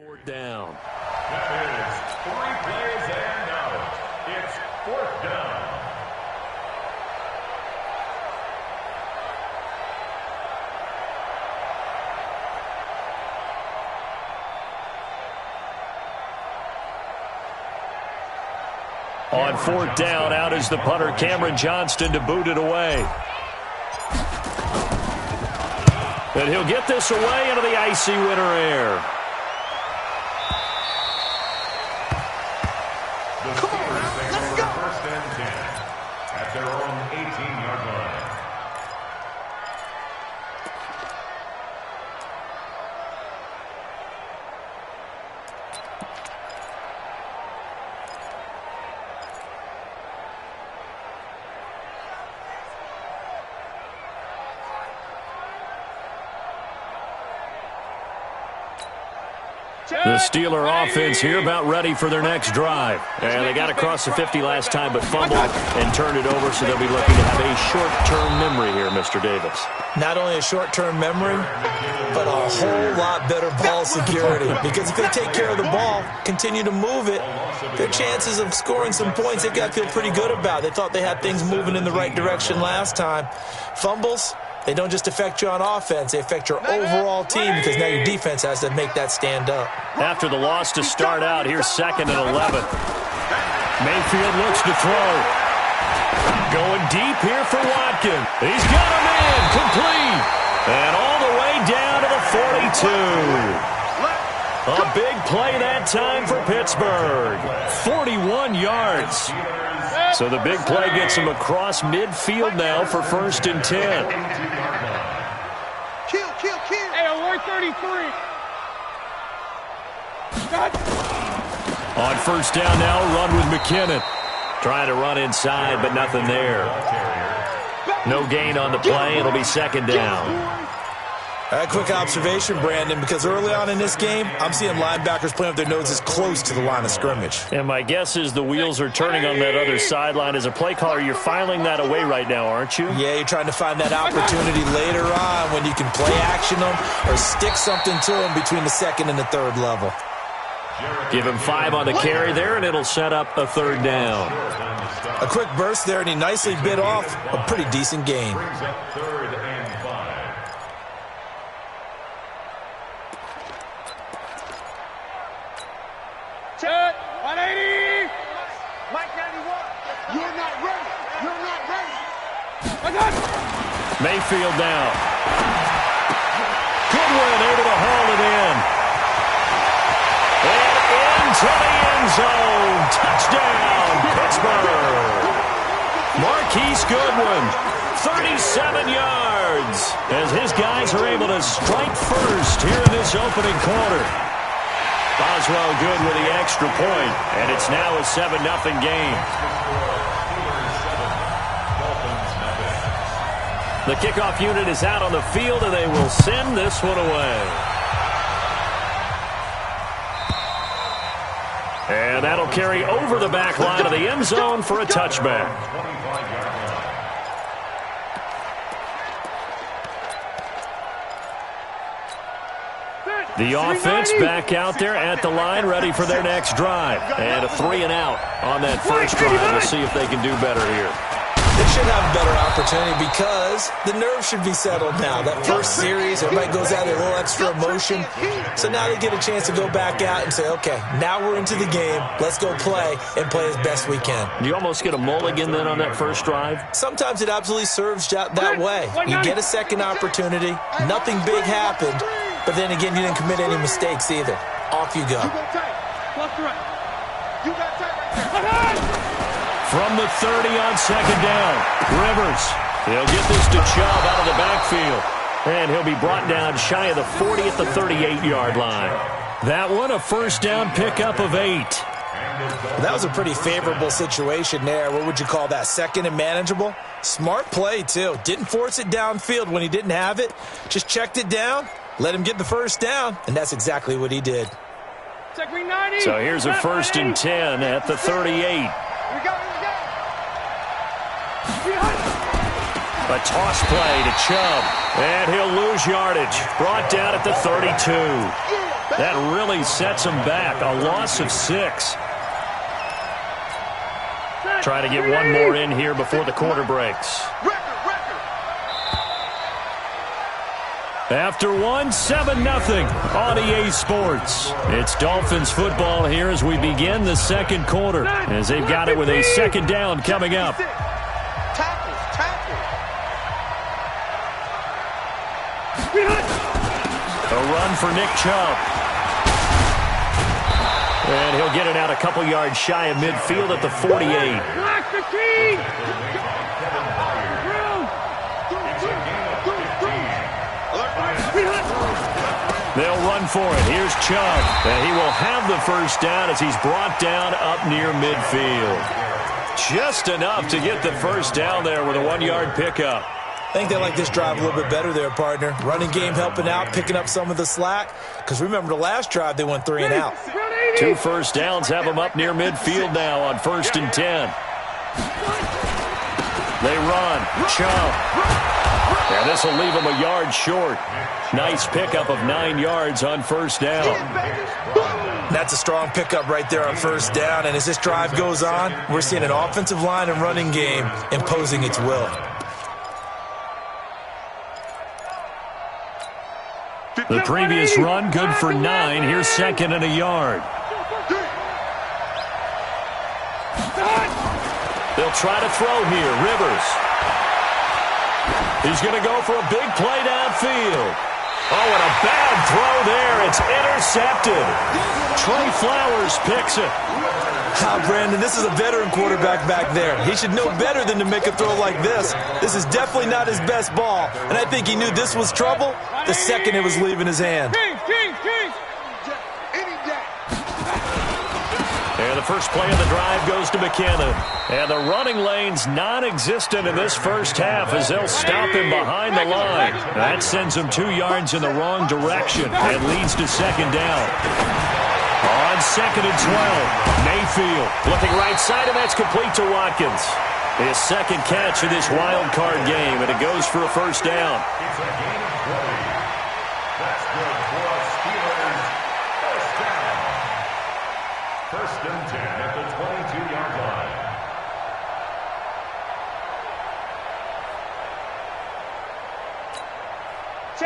Fourth down. That is 3 plays and out. It's 4th down. On 4th down, out is the punter, Cameron Johnston, to boot it away. And he'll get this away into the icy winter air. The Steelers take over 1st and 10 at their own 18-yard line. The Steeler offense here about ready for their next drive. And they got across the 50 last time but fumbled and turned it over, so they'll be looking to have a short-term memory here, Mr. Davis. Not only a short-term memory, but a whole lot better ball security. Because if they take care of the ball, continue to move it, their chances of scoring some points, they've got to feel pretty good about. They thought they had things moving in the right direction last time. Fumbles, they don't just affect you on offense, they affect your overall team because now your defense has to make that stand up. After the loss to start out, here's 2nd and 11. Mayfield looks to throw. Going deep here for Watkins. He's got him in, complete. And all the way down to the 42. A big play that time for Pittsburgh. 41 yards. So the big play gets him across midfield now for 1st and 10. Kill. Hey, 133. On 1st down now, run with McKinnon. Trying to run inside, but nothing there. No gain on the play. It'll be 2nd down. A quick observation, Brandon, because early on in this game, I'm seeing linebackers playing with their noses close to the line of scrimmage. And my guess is the wheels are turning on that other sideline. As a play caller, you're filing that away right now, aren't you? Yeah, you're trying to find that opportunity later on when you can play action them or stick something to them between the 2nd and the 3rd level. Give him 5 on the carry there, and it'll set up a 3rd down. A quick burst there, and he nicely bit off a pretty decent gain. Brings up 3rd and 5. Check. 180. Mike 91. You're not ready. I got it. Mayfield now. Goodwin able to haul it in. And into the end zone. Touchdown, Pittsburgh. Marquise Goodwin, 37 yards, as his guys are able to strike first here in this opening quarter. Boswell good with the extra point, and it's now a 7-0 game. The kickoff unit is out on the field, and they will send this one away. And that'll carry over the back line of the end zone for a touchback. The offense back out there at the line, ready for their next drive. And a 3-and-out on that first drive. We'll see if they can do better here. They should have a better opportunity because the nerves should be settled now. That first series, everybody goes out there, a little extra emotion. So now they get a chance to go back out and say, okay, now we're into the game. Let's go play and play as best we can. You almost get a mulligan then on that first drive? Sometimes it absolutely serves that way. You get a second opportunity. Nothing big happened. But then again, you didn't commit any mistakes either. Off you go. From the 30 on 2nd down, Rivers. He'll get this to Chubb out of the backfield. And he'll be brought down shy of the 40 at the 38-yard line. That one, a 1st down pickup of 8. That was a pretty favorable situation there. What would you call that? 2nd and manageable? Smart play, too. Didn't force it downfield when he didn't have it. Just checked it down. Let him get the 1st down, and that's exactly what he did. So here's a 1st and 10 at the 38. A toss play to Chubb, and he'll lose yardage. Brought down at the 32. That really sets them back. A loss of 6. Try to get one more in here before the quarter breaks. After one, 7-0 on EA Sports. It's Dolphins football here as we begin the second quarter, as they've got it with a second down coming up. A run for Nick Chubb. And he'll get it out a couple yards shy of midfield at the 48. Block the key! They'll run for it. Here's Chubb. And he will have the first down as he's brought down up near midfield. Just enough to get the first down there with a 1-yard pickup. I think they like this drive a little bit better there, partner. Running game helping out, picking up some of the slack. Because remember, the last drive, they went 3 and out. 2 first downs have them up near midfield now on 1st and 10. They run. Chubb. And this will leave them a yard short. Nice pickup of 9 yards on first down. That's a strong pickup right there on first down. And as this drive goes on, we're seeing an offensive line and running game imposing its will. The previous run, good for 9. Here's 2nd and a yard. They'll try to throw here. Rivers. He's going to go for a big play downfield. Oh, and a bad throw there. It's intercepted. Trey Flowers picks it. Brandon, this is a veteran quarterback back there. He should know better than to make a throw like this. This is definitely not his best ball. And I think he knew this was trouble the second it was leaving his hand. And the first play of the drive goes to McKinnon. And the running lane's non-existent in this first half as they'll stop him behind the line. That sends him 2 yards in the wrong direction and leads to second down. On 2nd and 12, Mayfield looking right side, and that's complete to Watkins. His second catch of this wild card game, and it goes for a first down. It's a gain of 20. That's good for Steelers. First down. 1st and 10 at the 22-yard line.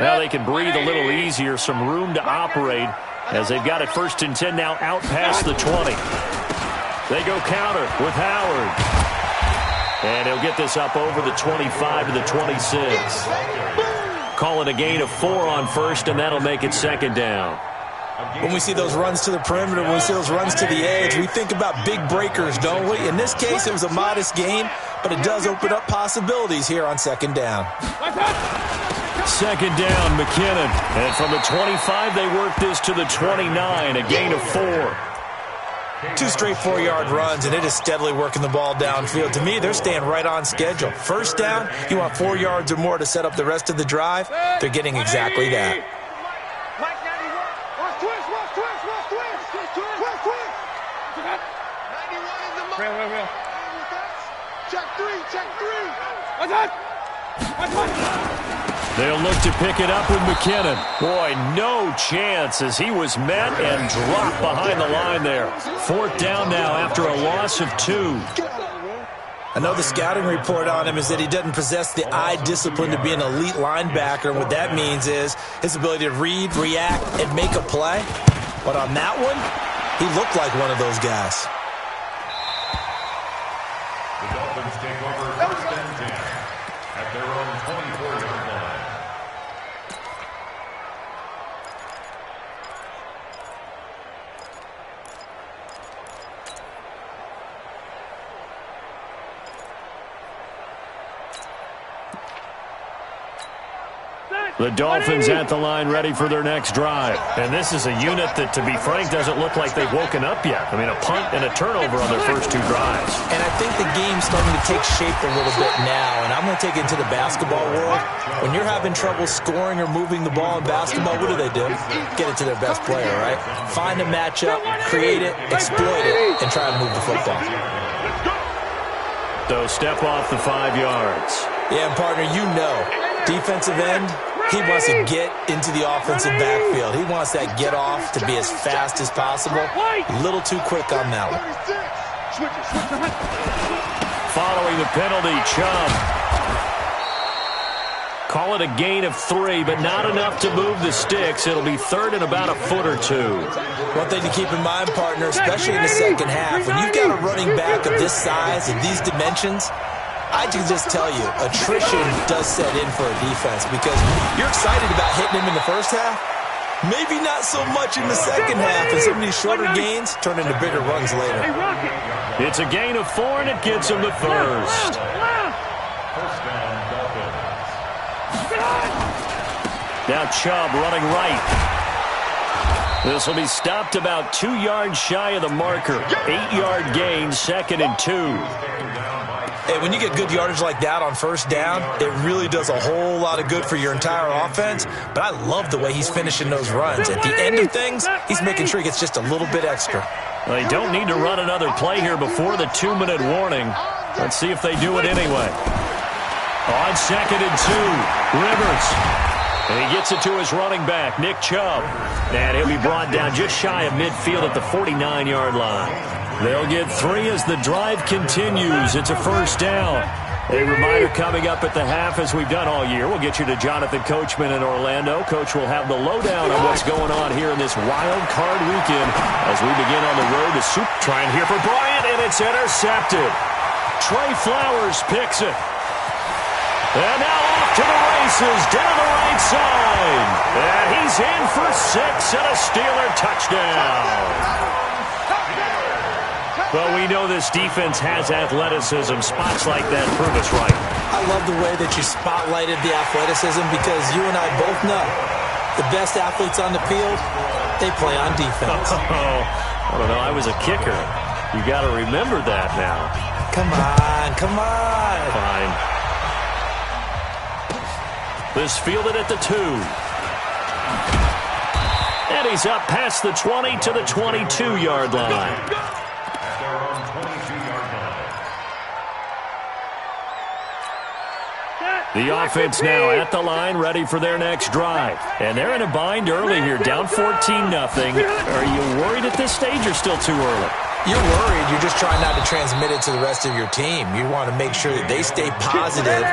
Now they can breathe a little easier, some room to operate as they've got it 1st and 10 now out past the 20. They go counter with Howard. And he'll get this up over the 25 to the 26. Call it a gain of 4 on 1st, and that'll make it 2nd down. When we see those runs to the perimeter, when we see those runs to the edge, we think about big breakers, don't we? In this case, it was a modest gain, but it does open up possibilities here on 2nd down. 2nd down, McKinnon. And from the 25, they work this to the 29, a gain of 4. 2 straight 4-yard runs, and it is steadily working the ball downfield. To me, they're staying right on schedule. First down, you want 4 yards or more to set up the rest of the drive. They're getting exactly that. They'll look to pick it up with McKinnon. Boy, no chance as he was met and dropped behind the line there. 4th down now after a loss of 2. I know the scouting report on him is that he doesn't possess the eye discipline to be an elite linebacker. And what that means is his ability to read, react, and make a play. But on that one, he looked like one of those guys. The Dolphins take over 1st and 10 at their own 24-yard line. The Dolphins at the line ready for their next drive. And this is a unit that, to be frank, doesn't look like they've woken up yet. I mean, a punt and a turnover on their first 2 drives. And I think the game's starting to take shape a little bit now. And I'm going to take it into the basketball world. When you're having trouble scoring or moving the ball in basketball, what do? Get it to their best player, right? Find a matchup, create it, exploit it, and try to move the football. So step off the 5 yards. Yeah, and partner, you know, defensive end, He wants to get into the offensive backfield. He wants that get off to be as fast as possible. A little too quick on that one. Following the penalty, Chubb. Call it a gain of 3, but not enough to move the sticks. It'll be third and about a foot or two. One thing to keep in mind, partner, especially in the second half, when you've got a running back of this size and these dimensions, I can just tell you, attrition does set in for a defense because you're excited about hitting him in the first half. Maybe not so much in the second half, and some of these shorter gains turn into bigger runs later. It's a gain of 4, and it gets him the first. First down, Dolphins. Now Chubb running right. This will be stopped about 2 yards shy of the marker. 8-yard gain, 2nd and 2. Hey, when you get good yardage like that on first down, it really does a whole lot of good for your entire offense. But I love the way he's finishing those runs. At the end of things, he's making sure he gets just a little bit extra. They don't need to run another play here before the 2-minute warning. Let's see if they do it anyway. On 2nd and 2, Rivers. And he gets it to his running back, Nick Chubb. And he'll be brought down just shy of midfield at the 49-yard line. They'll get 3 as the drive continues. It's a first down. A reminder coming up at the half, as we've done all year. We'll get you to Jonathan Coachman in Orlando. Coach will have the lowdown on what's going on here in this wild card weekend as we begin on the road to Super. Trying here for Bryant, and it's intercepted. Trey Flowers picks it. And now off to the races, down the right side. And he's in for 6 and a Steeler touchdown. Well, we know this defense has athleticism. Spots like that prove us right. I love the way that you spotlighted the athleticism because you and I both know the best athletes on the field, they play on defense. I don't know. I was a kicker. You got to remember that now. Come on, come on. Fine. This fielded at the 2. And he's up past the 20 to the 22-yard line. At their own 22-yard line. The offense now at the line, ready for their next drive. And they're in a bind early here, down 14-0. Are you worried at this stage or still too early? You're worried. You're just trying not to transmit it to the rest of your team. You want to make sure that they stay positive.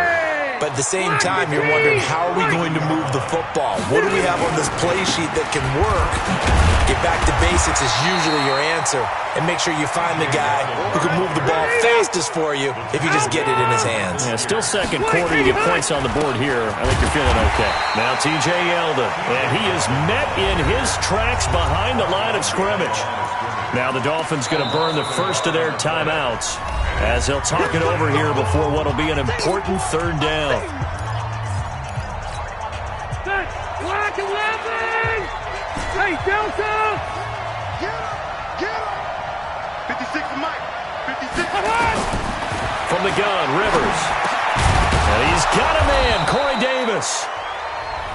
But at the same time, you're wondering, how are we going to move the football? What do we have on this play sheet that can work? Get back to basics is usually your answer. And make sure you find the guy who can move the ball fastest for you if you just get it in his hands. Yeah, still second quarter. You get points on the board here. I think you're feeling okay. Now T.J. Yeldon. And he is met in his tracks behind the line of scrimmage. Now the Dolphins going to burn the first of their timeouts as he'll talk it over here before what will be an important third down. Black 11! Hey, Delta! Get him! 56 Mike! 56! From the gun, Rivers. And he's got a man, Corey Davis.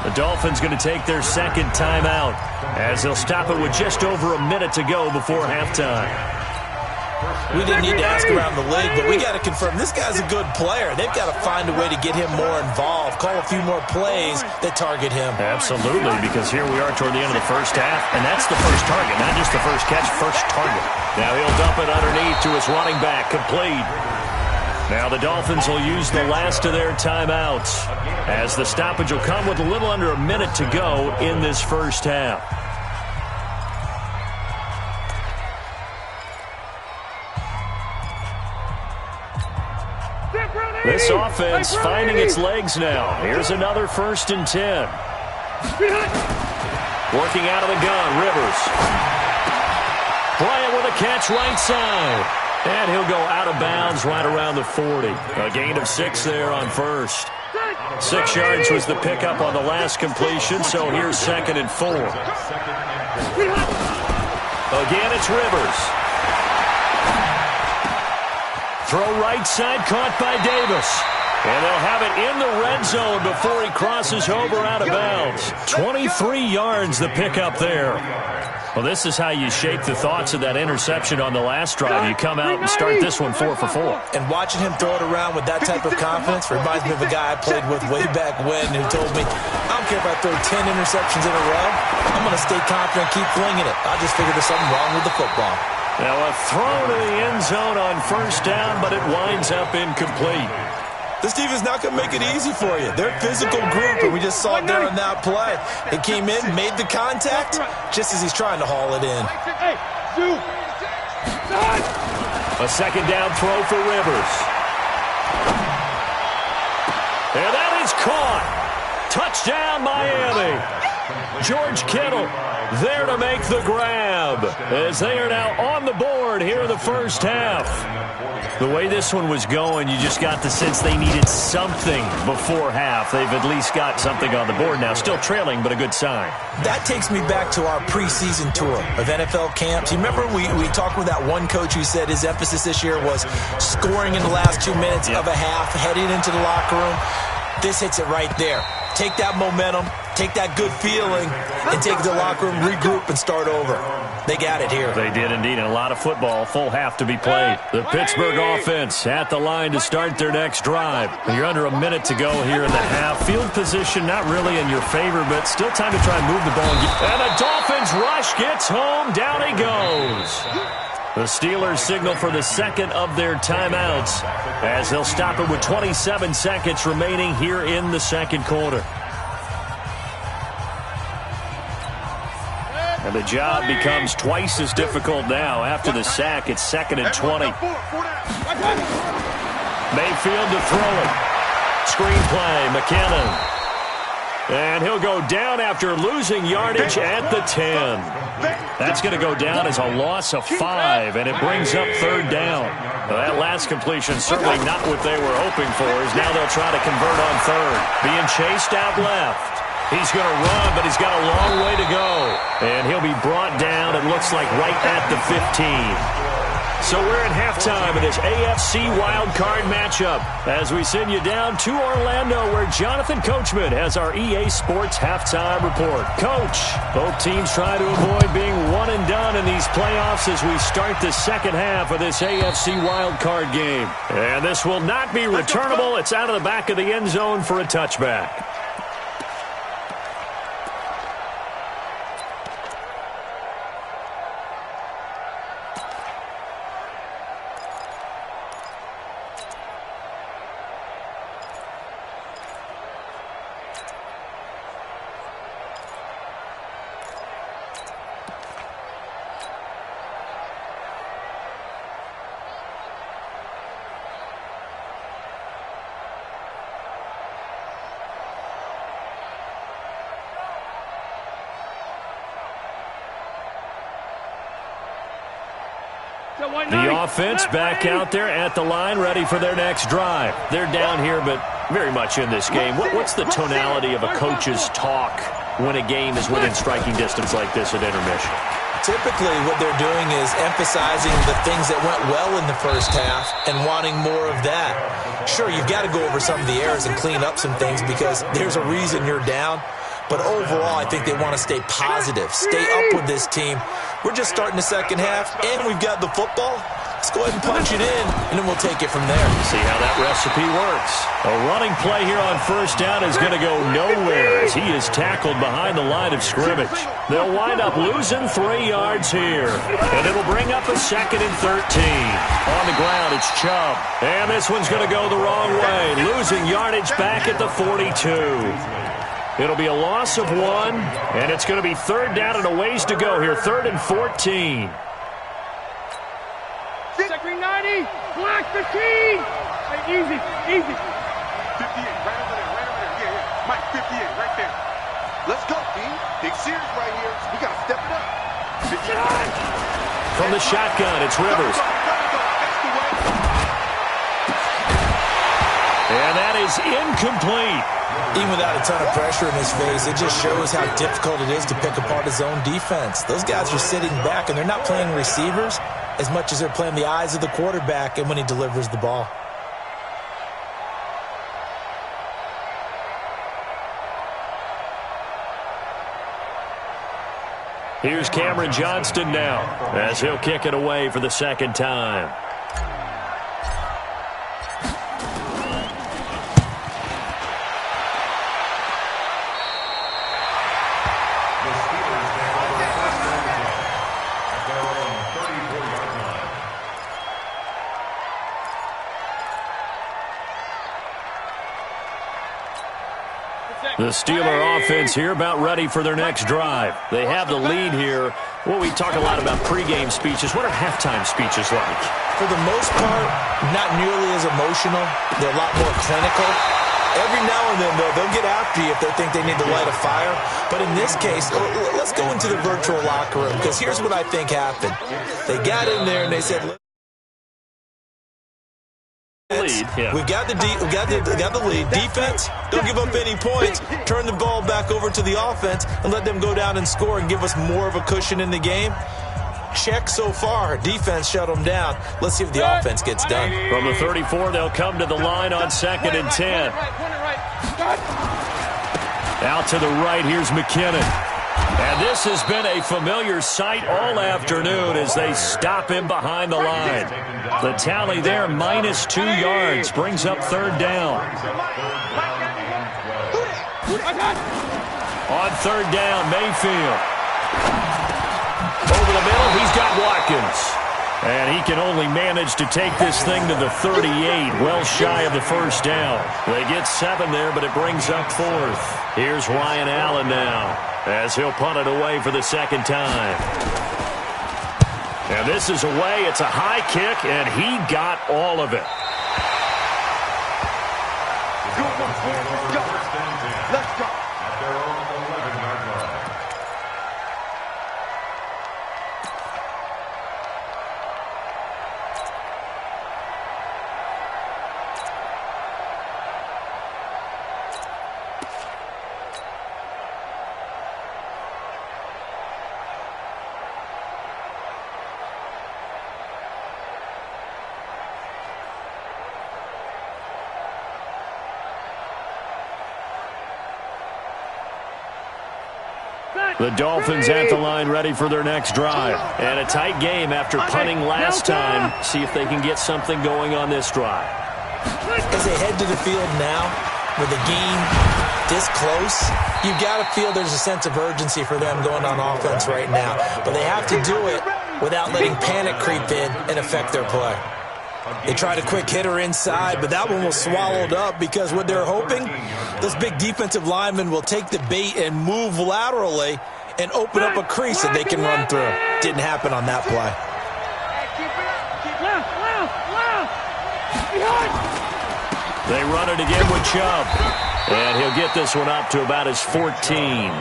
The Dolphins going to take their second timeout as they'll stop it with just over a minute to go before halftime. We didn't need to ask around the league, but we got to confirm this guy's a good player. They've got to find a way to get him more involved, call a few more plays that target him. Absolutely, because here we are toward the end of the first half, and that's the first target, not just the first catch, first target. Now he'll dump it underneath to his running back, complete. Now the Dolphins will use the last of their timeouts as the stoppage will come with a little under a minute to go in this first half. This offense finding its legs now. Here's another 1st and 10. Working out of the gun, Rivers. Bryant with a catch right side. And he'll go out of bounds right around the 40. A gain of 6 there on first. 6 yards was the pickup on the last completion, so here's 2nd and 4. Again, it's Rivers. Throw right side, caught by Davis. And they'll have it in the red zone before he crosses over out of bounds. 23 yards the pickup there. Well, this is how you shake the thoughts of that interception on the last drive. You come out and start this one 4 for 4. And watching him throw it around with that type of confidence reminds me of a guy I played with way back when who told me, I don't care if I throw 10 interceptions in a row. I'm going to stay confident and keep flinging it. I just figured there's something wrong with the football. Now a throw to the end zone on first down, but it winds up incomplete. This defense not going to make it easy for you. They're a physical group, and we just saw it there on that play. He came in, made the contact, just as he's trying to haul it in. A second down throw for Rivers. And that is caught. Touchdown, Miami. George Kittle there to make the grab as they are now on the board here in the first half. The way this one was going, you just got the sense they needed something before half. They've at least got something on the board now. Still trailing, but a good sign. That takes me back to our preseason tour of NFL camps. You remember we talked with that one coach who said his emphasis this year was scoring in the last 2 minutes of a half, heading into the locker room. This hits it right there. Take that momentum, take that good feeling, and take it to the locker room, regroup, and start over. They got it here. They did indeed, and a lot of football, full half to be played. The Pittsburgh offense at the line to start their next drive. You're under a minute to go here in the half. Field position not really in your favor, but still time to try and move the ball. And the Dolphins rush gets home. Down he goes. The Steelers signal for the second of their timeouts as they'll stop it with 27 seconds remaining here in the second quarter. And the job becomes twice as difficult now. After the sack, it's 2nd and 20. Mayfield to throw it. Screenplay, McKinnon. And he'll go down after losing yardage at the 10. That's going to go down as a loss of 5, and it brings up 3rd down. Well, that last completion certainly not what they were hoping for, as now they'll try to convert on 3rd. Being chased out left. He's going to run, but he's got a long way to go. And he'll be brought down, it looks like, right at the 15. So we're at halftime of this AFC wildcard matchup as we send you down to Orlando where Jonathan Coachman has our EA Sports halftime report. Coach, both teams try to avoid being one and done in these playoffs as we start the second half of this AFC wildcard game. And this will not be returnable. It's out of the back of the end zone for a touchback. The offense back out there at the line, ready for their next drive. They're down here, but very much in this game. What's the tonality of a coach's talk when a game is within striking distance like this at intermission? Typically, what they're doing is emphasizing the things that went well in the first half and wanting more of that. Sure, you've got to go over some of the errors and clean up some things because there's a reason you're down. But overall, I think they want to stay positive, stay up with this team. We're just starting the second half, and we've got the football. Let's go ahead and punch it in, and then we'll take it from there. See how that recipe works. A running play here on first down is going to go nowhere as he is tackled behind the line of scrimmage. They'll wind up losing 3 yards here, and it'll bring up a 2nd and 13. On the ground, it's Chubb, and this one's going to go the wrong way, losing yardage back at the 42. It'll be a loss of 1, and it's going to be 3rd down and a ways to go here, 3rd and 14. Second 90, black 15. Hey, easy. 58, right over there. Yeah. Mike, 58, right there. Let's go, team. Big series right here. We got to step it up. 59. From the shotgun, it's Rivers. And that is incomplete. Even without a ton of pressure in his face, it just shows how difficult it is to pick apart his own defense. Those guys are sitting back, and they're not playing receivers as much as they're playing the eyes of the quarterback and when he delivers the ball. Here's Cameron Johnston now as he'll kick it away for the second time. The Steeler offense here about ready for their next drive. They have the lead here. Well, we talk a lot about pregame speeches. What are halftime speeches like? For the most part, not nearly as emotional. They're a lot more clinical. Every now and then, though, they'll get after you if they think they need to light a fire. But in this case, let's go into the virtual locker room, because here's what I think happened. They got in there and they said, we got the lead. Defense, don't give up any points. Turn the ball back over to the offense and let them go down and score and give us more of a cushion in the game. Check so far. Defense shut them down. Let's see if the offense gets done. From the 34, they'll come to the line on 2nd and 10. Out to the right, here's McKinnon. And this has been a familiar sight all afternoon as they stop him behind the line. The tally there, -2 yards, brings up 3rd down. On 3rd down, Mayfield. Over the middle, he's got Watkins. And he can only manage to take this thing to the 38, well shy of the 1st down. They get 7 there, but it brings up 4th. Here's Ryan Allen now, as he'll punt it away for the 2nd time. And this is away. It's a high kick, and he got all of it. Let's go. At their own 11-yard line. The Dolphins at the line ready for their next drive. And a tight game after punting last time. See if they can get something going on this drive. As they head to the field now, with the game this close, you've got to feel there's a sense of urgency for them going on offense right now. But they have to do it without letting panic creep in and affect their play. They tried a quick hitter inside, but that one was swallowed up because what they're hoping, those big defensive linemen will take the bait and move laterally and open up a crease that they can run through. Didn't happen on that play. They run it again with Chubb. And he'll get this one up to about his 14.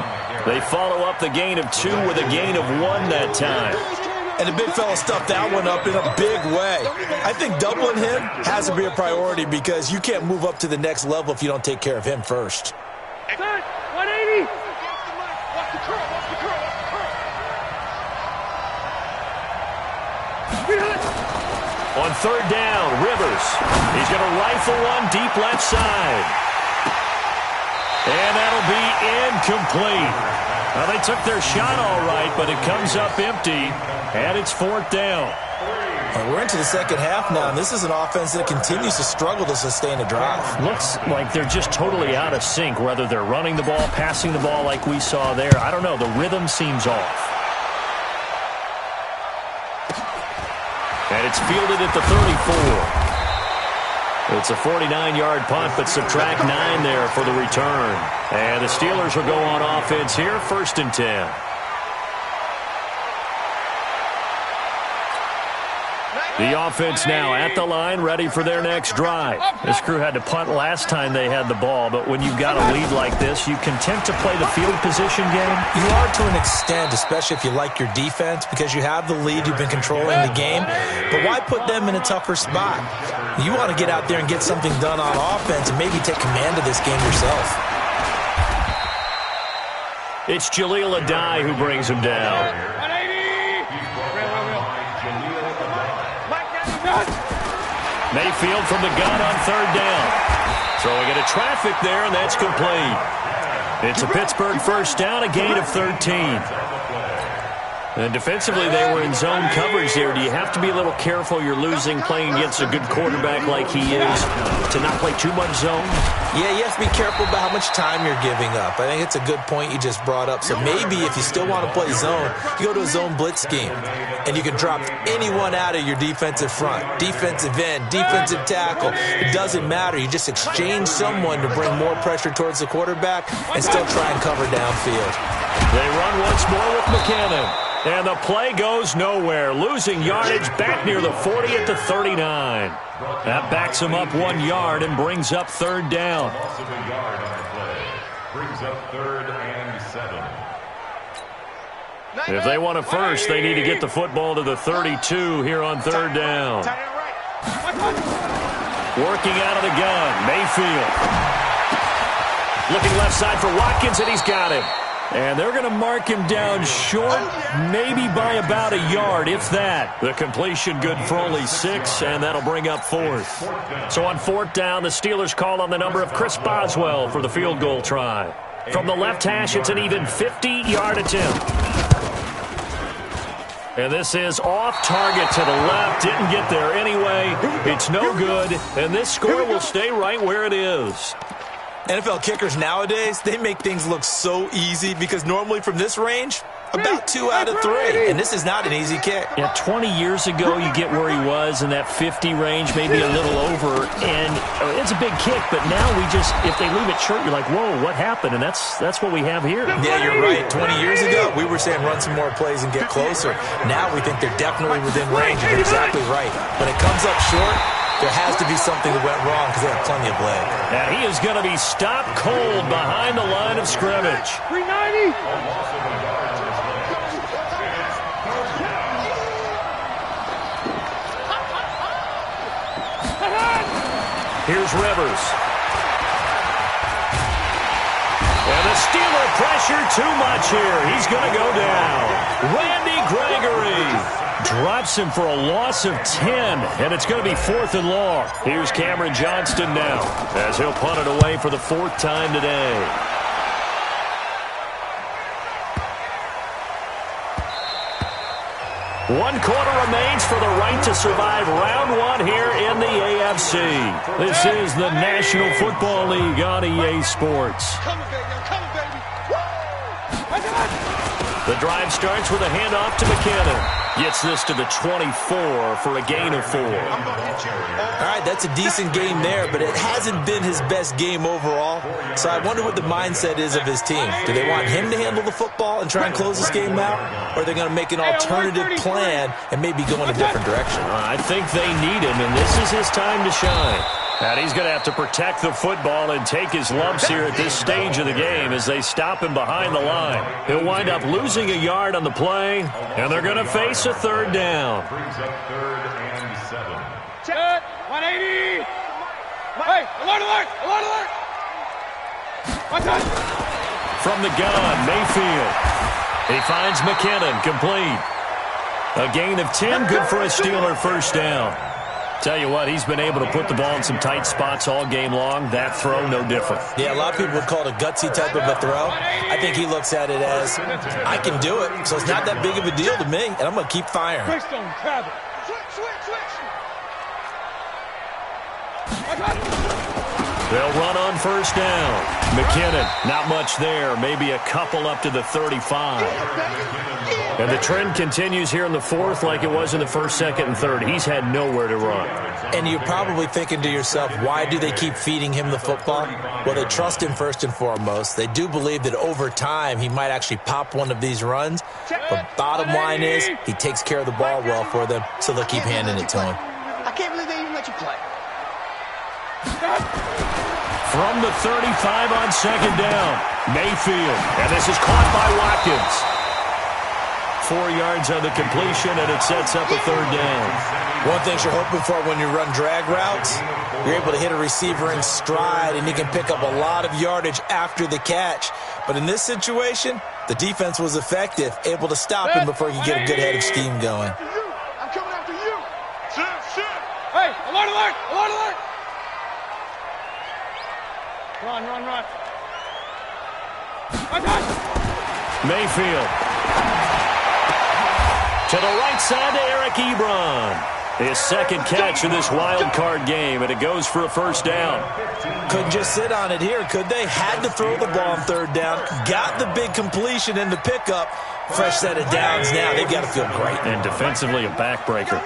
They follow up the gain of 2 with a gain of 1 that time. And the big fella stuffed that one up in a big way. I think doubling him has to be a priority because you can't move up to the next level if you don't take care of him first. 180. On 3rd down, Rivers. He's going to rifle one deep left side. And that'll be incomplete. Well, they took their shot all right, but it comes up empty, and it's 4th down. Well, we're into the second half now, and this is an offense that continues to struggle to sustain a drive. Looks like they're just totally out of sync, whether they're running the ball, passing the ball like we saw there. I don't know. The rhythm seems off. And it's fielded at the 34. It's a 49-yard punt, but subtract 9 there for the return. And the Steelers will go on offense here, 1st and 10. The offense now at the line, ready for their next drive. This crew had to punt last time they had the ball, but when you've got a lead like this, you content to play the field position game? You are to an extent, especially if you like your defense, because you have the lead, you've been controlling the game. But why put them in a tougher spot? You want to get out there and get something done on offense and maybe take command of this game yourself. It's Jaleel Adai who brings him down. Mayfield from the gun on 3rd down. Throwing into traffic there, and that's complete. It's a Pittsburgh 1st down, a gain of 13. And defensively, they were in zone coverage there. Do you have to be a little careful you're losing playing against a good quarterback like he is to not play too much zone? Yeah, you have to be careful about how much time you're giving up. I think it's a good point you just brought up. So maybe if you still want to play zone, you go to a zone blitz scheme. And you can drop anyone out of your defensive front. Defensive end, defensive tackle. It doesn't matter. You just exchange someone to bring more pressure towards the quarterback and still try and cover downfield. They run once more with McKinnon. And the play goes nowhere. Losing yardage back near the 40 at the 39. That backs him up 1 yard and brings up third down. Loss of a yard on the play. Brings up 3rd and 7. If they want a first, they need to get the football to the 32 here on third down. Working out of the gun, Mayfield. Looking left side for Watkins, and he's got him. And they're going to mark him down short, maybe by about a yard, if that. The completion good for only 6, and that'll bring up 4th. So on 4th down, the Steelers call on the number of Chris Boswell for the field goal try. From the left hash, it's an even 50-yard attempt. And this is off target to the left. Didn't get there anyway. It's no good, and this score will stay right where it is. NFL kickers nowadays, they make things look so easy because normally from this range, about 2 out of 3. And this is not an easy kick. Yeah, 20 years ago, you get where he was in that 50 range, maybe a little over, and it's a big kick. But now we just, if they leave it short, you're like, whoa, what happened? And that's what we have here. Yeah, you're right. 20 years ago, we were saying run some more plays and get closer. Now we think they're definitely within range, and you're exactly right. When it comes up short, there has to be something that went wrong because they have plenty of leg. And he is going to be stopped cold behind the line of scrimmage. 390. Here's Rivers. And the Steeler pressure too much here. He's going to go down. Randy Gregory drops him for a loss of 10, and it's going to be 4th and long. Here's Cameron Johnston now as he'll punt it away for the 4th time today. One quarter remains for the right to survive round 1 here in the AFC. This is the National Football League on EA Sports. The drive starts with a handoff to McKinnon. Gets this to the 24 for a gain of 4. All right, that's a decent game there, but it hasn't been his best game overall. So I wonder what the mindset is of his team. Do they want him to handle the football and try and close this game out? Or are they going to make an alternative plan and maybe go in a different direction? I think they need him, and this is his time to shine. And he's going to have to protect the football and take his lumps here at this stage of the game as they stop him behind the line. He'll wind up losing a yard on the play, and they're going to face a 3rd down. Brings up 3rd and 7. Check. 180. Hey, alert, alert, alert, alert. Watch out. From the gun, Mayfield. He finds McKinnon, complete. A gain of 10, good for a Steeler 1st down. Tell you what, he's been able to put the ball in some tight spots all game long. That throw, no different. Yeah, a lot of people would call it a gutsy type of a throw. I think he looks at it as, I can do it, so it's not that big of a deal to me, and I'm going to keep firing. They'll run on 1st down. McKinnon, not much there. Maybe a couple up to the 35. And the trend continues here in the 4th like it was in the 1st, 2nd, and 3rd. He's had nowhere to run. And you're probably thinking to yourself, why do they keep feeding him the football? Well, they trust him first and foremost. They do believe that over time he might actually pop one of these runs. But bottom line is, he takes care of the ball well for them, so they'll keep handing it to him. I can't believe they even let you play. From the 35 on 2nd down, Mayfield. And this is caught by Watkins. 4 yards on the completion, and it sets up a 3rd down. One thing you're hoping for when you run drag routes, you're able to hit a receiver in stride, and he can pick up a lot of yardage after the catch. But in this situation, the defense was effective, able to stop him before he could get a good head of steam going. I'm coming after you. Hey, alert, alert, alert, alert. Run, run, run. Mayfield. To the right side to Eric Ebron. His second catch of this wild card game, and it goes for a first down. Couldn't just sit on it here, could they? Had to throw the ball on third down. Got the big completion in the pickup. Fresh set of downs now. They've got to feel great. And defensively, a backbreaker.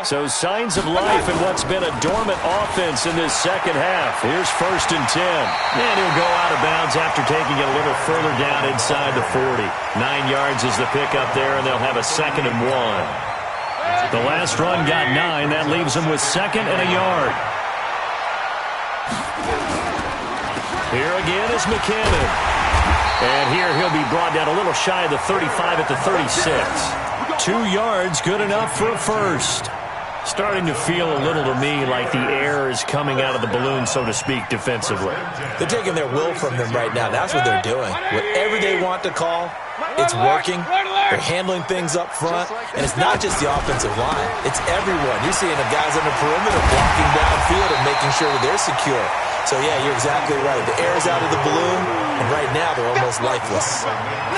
So signs of life in what's been a dormant offense in this second half. Here's 1st and 10. And he'll go out of bounds after taking it a little further down inside the 40. 9 yards is the pickup there, and they'll have a 2nd and 1. The last run got 9. That leaves them with 2nd and a yard. Here again is McKinnon. And here he'll be brought down a little shy of the 35 at the 36. 2 yards, good enough for a first. Starting to feel a little to me like the air is coming out of the balloon, so to speak, defensively. They're taking their will from them right now. That's what they're doing. Whatever they want to call, it's working. They're handling things up front. And it's not just the offensive line. It's everyone. You're seeing the guys on the perimeter blocking downfield and making sure that they're secure. So, yeah, you're exactly right. The air's out of the balloon, and right now they're almost lifeless.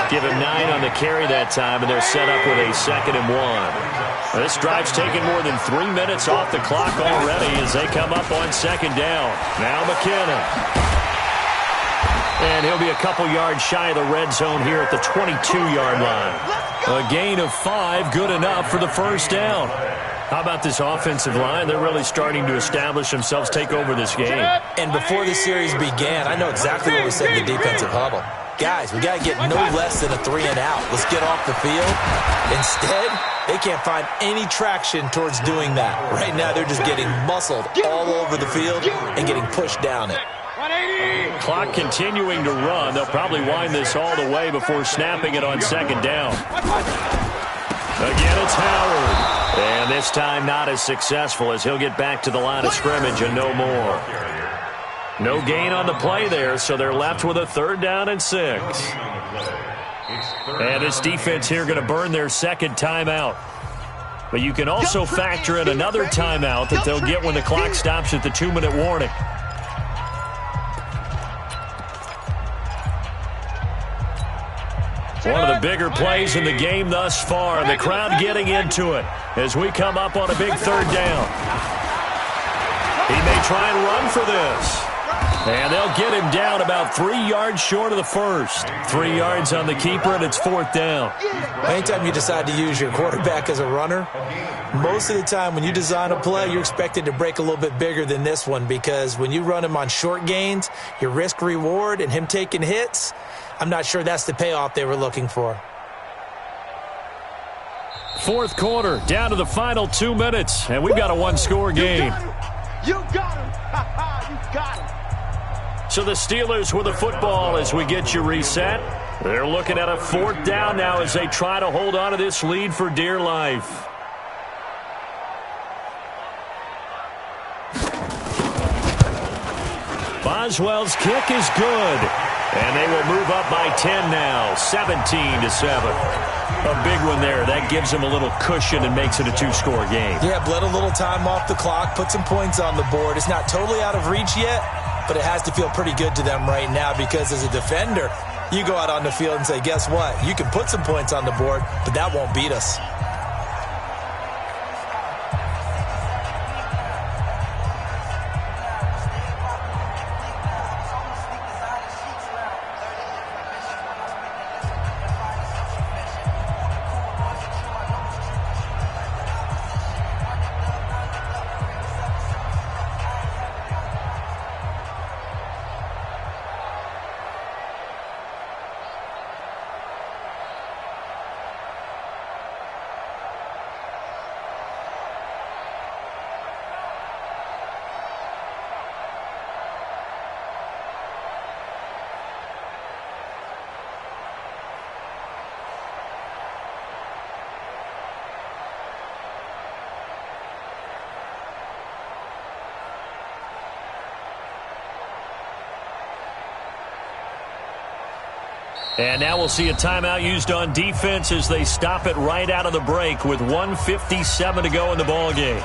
Give him 9 on the carry that time, and they're set up with a 2nd and 1. This drive's taken more than 3 minutes off the clock already as they come up on 2nd down. Now McKinnon. And he'll be a couple yards shy of the red zone here at the 22-yard line. A gain of 5, good enough for the first down. How about this offensive line? They're really starting to establish themselves, take over this game. And before the series began, I know exactly what we said in the defensive huddle. Guys, we got to get no less than a 3-and-out. Let's get off the field. Instead, they can't find any traction towards doing that. Right now, they're just getting muscled all over the field and getting pushed down it. Clock continuing to run. They'll probably wind this all the way before snapping it on 2nd down. Again, it's Howard. And this time not as successful as he'll get back to the line of scrimmage and no more. No gain on the play there, so they're left with a 3rd down and 6. And this defense here going to burn their 2nd timeout. But you can also factor in another timeout that they'll get when the clock stops at the 2-minute warning. One of the bigger plays in the game thus far, and the crowd getting into it as we come up on a big 3rd down. He may try and run for this. And they'll get him down about 3 yards short of the first. 3 yards on the keeper, and it's 4th down. Anytime you decide to use your quarterback as a runner, most of the time when you design a play, you're expected to break a little bit bigger than this one, because when you run him on short gains, your risk-reward and him taking hits, I'm not sure that's the payoff they were looking for. 4th quarter, down to the final 2 minutes, and we've got a 1-score game. You got him. You got him. So the Steelers with the football as we get you reset. They're looking at a 4th down now as they try to hold on to this lead for dear life. Boswell's kick is good. And they will move up by 10 now, 17-7. A big one there. That gives them a little cushion and makes it a 2-score game. Yeah, bled a little time off the clock, put some points on the board. It's not totally out of reach yet, but it has to feel pretty good to them right now, because as a defender, you go out on the field and say, guess what? You can put some points on the board, but that won't beat us. And now we'll see a timeout used on defense as they stop it right out of the break with 1:57 to go in the ballgame.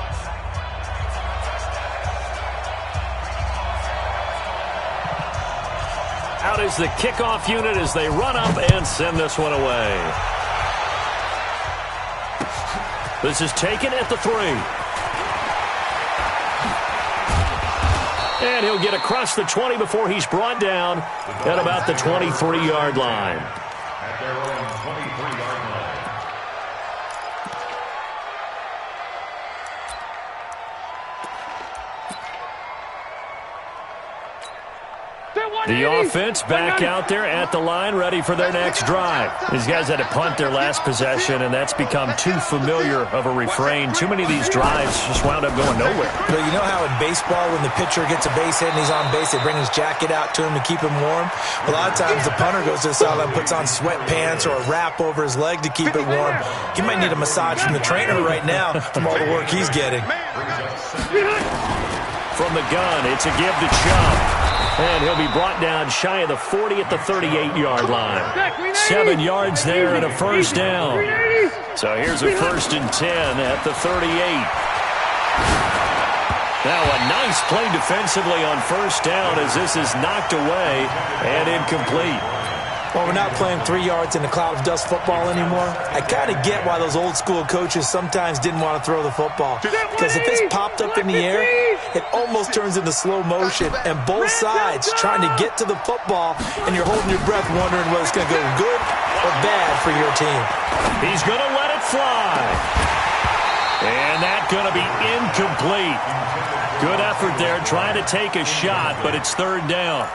Out is the kickoff unit as they run up and send this one away. This is taken at the 3. And he'll get across the 20 before he's brought down at about the 23-yard line. At their own 23-yard line. The offense back out there at the line, ready for their next drive. These guys had to punt their last possession, and that's become too familiar of a refrain. Too many of these drives just wound up going nowhere. But you know how in baseball, when the pitcher gets a base hit and he's on base, they bring his jacket out to him to keep him warm? A lot of times the punter goes to the sideline, puts on sweatpants or a wrap over his leg to keep it warm. He might need a massage from the trainer right now from all the work he's getting. From the gun, it's a give to Chubb. And he'll be brought down shy of the 40 at the 38-yard line. 7 yards there and a first down. So here's a 1st and 10 at the 38. Now a nice play defensively on first down as this is knocked away and incomplete. Well, we're not playing 3 yards in a cloud of dust football anymore. I kind of get why those old school coaches sometimes didn't want to throw the football. Because if it's popped up in the air, it almost turns into slow motion. And both sides trying to get to the football, and you're holding your breath wondering whether it's going to go good or bad for your team. He's going to let it fly. And that's going to be incomplete. Good effort there trying to take a shot, but it's 3rd down.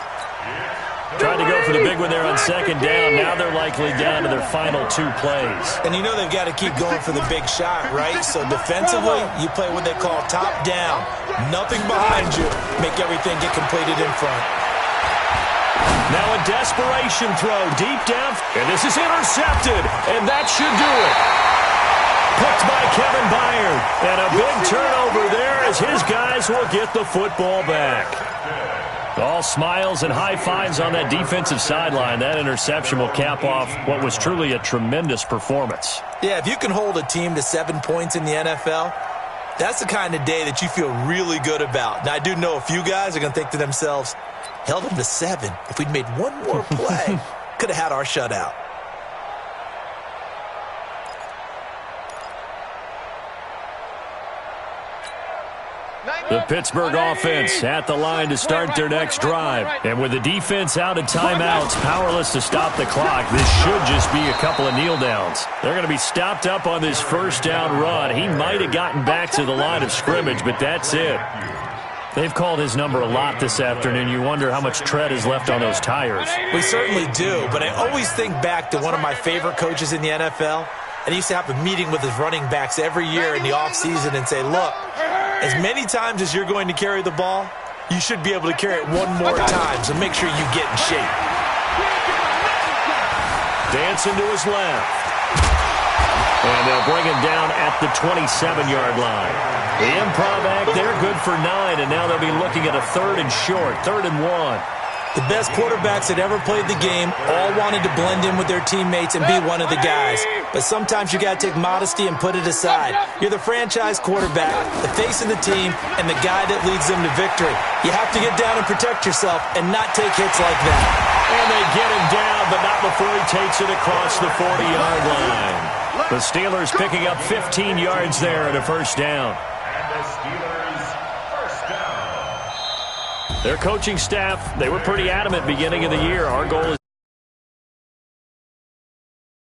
Tried to go for the big one there on 2nd down. Now they're likely down to their final 2 plays. And you know they've got to keep going for the big shot, right? So defensively, you play what they call top down. Nothing behind you. Make everything get completed in front. Now a desperation throw deep down. And this is intercepted. And that should do it. Picked by Kevin Byard. And a big turnover there as his guys will get the football back. All smiles and high fives on that defensive sideline. That interception will cap off what was truly a tremendous performance. Yeah, if you can hold a team to 7 points in the NFL, that's the kind of day that you feel really good about. Now, I do know a few guys are going to think to themselves, held them to 7. If we'd made one more play, could have had our shutout. The Pittsburgh offense at the line to start their next drive. And with the defense out of timeouts, powerless to stop the clock, this should just be a couple of kneel downs. They're going to be stopped up on this first down run. He might have gotten back to the line of scrimmage, but that's it. They've called his number a lot this afternoon. You wonder how much tread is left on those tires. We certainly do, but I always think back to one of my favorite coaches in the NFL. And he used to have a meeting with his running backs every year in the offseason and say, look, as many times as you're going to carry the ball, you should be able to carry it one more time, so make sure you get in shape. Dancing to his left. And they'll bring him down at the 27-yard line. The improv act there, good for 9, and now they'll be looking at a 3rd and short, 3rd and 1. The best quarterbacks that ever played the game all wanted to blend in with their teammates and be one of the guys. But sometimes you got to take modesty and put it aside. You're the franchise quarterback, the face of the team, and the guy that leads them to victory. You have to get down and protect yourself and not take hits like that. And they get him down, but not before he takes it across the 40-yard line. The Steelers picking up 15 yards there at a first down. And the Steelers first down. Their coaching staff, they were pretty adamant beginning of the year. Our goal is